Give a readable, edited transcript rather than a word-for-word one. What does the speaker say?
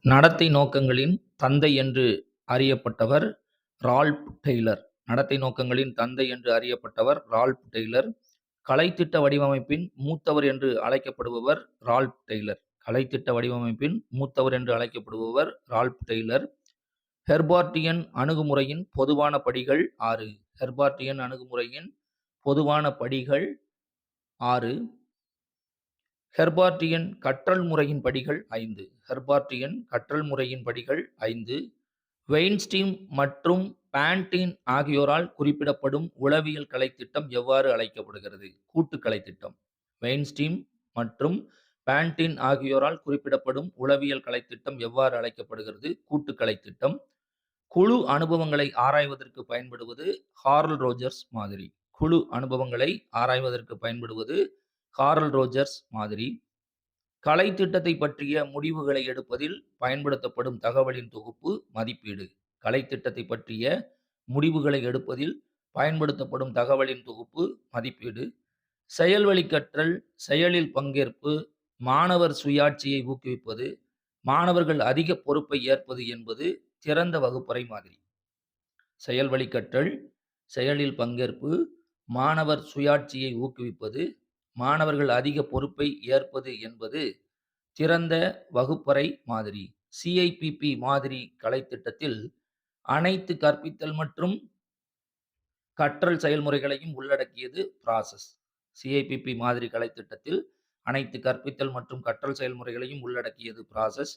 நடத்தை நோக்கங்களின் தந்தை என்று அறியப்பட்டவர் ரால்ப் டெய்லர். நடத்தை நோக்கங்களின் தந்தை என்று அறியப்பட்டவர் ரால்ப் டெய்லர். கலைத்திட்ட வடிவமைப்பின் மூத்தவர் என்று அழைக்கப்படுபவர் ரால்ப் டெய்லர். கலைத்திட்ட வடிவமைப்பின் மூத்தவர் என்று அழைக்கப்படுபவர் ரால்ப் டெய்லர். ஹெர்பார்டியன் அணுகுமுறையின் பொதுவான படிகள் 6. ஹெர்பார்டியன் அணுகுமுறையின் பொதுவான படிகள் 6. ஹெர்பார்டியன் கற்றல் முறையின் படிகள் 5. ஹெர்பார்டியன் கற்றல் முறையின் படிகள் 5. வெயின்ஸ்டீன் மற்றும் பான்டீன் ஆகியோரால் குறிப்பிடப்படும் உளவியல் கலைத்திட்டம் எவ்வாறு அழைக்கப்படுகிறது? கூட்டு கலைத்திட்டம். வெயின்ஸ்டீன் மற்றும் பான்டீன் ஆகியோரால் குறிப்பிடப்படும் உளவியல் கலைத்திட்டம் எவ்வாறு அழைக்கப்படுகிறது? கூட்டு கலைத்திட்டம். குழு அனுபவங்களை ஆராய்வதற்கு பயன்படுவது கார்ல் ரோஜர்ஸ் மாதிரி. குழு அனுபவங்களை ஆராய்வதற்கு பயன்படுவது கார்ல் ரோஜர்ஸ் மாதிரி. கலைத்திட்டத்தை பற்றிய முடிவுகளை எடுப்பதில் பயன்படுத்தப்படும் தகவலின் தொகுப்பு மதிப்பீடு. கலைத்திட்டத்தை பற்றிய முடிவுகளை எடுப்பதில் பயன்படுத்தப்படும் தகவலின் தொகுப்பு மதிப்பீடு. செயல்வழி கற்றல், செயலில் பங்கேற்பு, மாணவர் சுயாட்சியை ஊக்குவிப்பது, மாணவர்கள் அதிக பொறுப்பை ஏற்பது என்பது திறந்த வகுப்பறை மாதிரி. செயல்வழி கற்றல், செயலில் பங்கேற்பு, மாணவர் சுயாட்சியை ஊக்குவிப்பது, மாணவர்கள் அதிக பொறுப்பை ஏற்பது என்பது திறந்த வகுப்பறை மாதிரி. சிஐபிபி மாதிரி கலைத்திட்டத்தில் அனைத்து கற்பித்தல் மற்றும் கற்றல் செயல்முறைகளையும் உள்ளடக்கியது ப்ராசஸ். சிஐபிபி மாதிரி கலைத்திட்டத்தில் அனைத்து கற்பித்தல் மற்றும் கற்றல் செயல்முறைகளையும் உள்ளடக்கியது ப்ராசஸ்.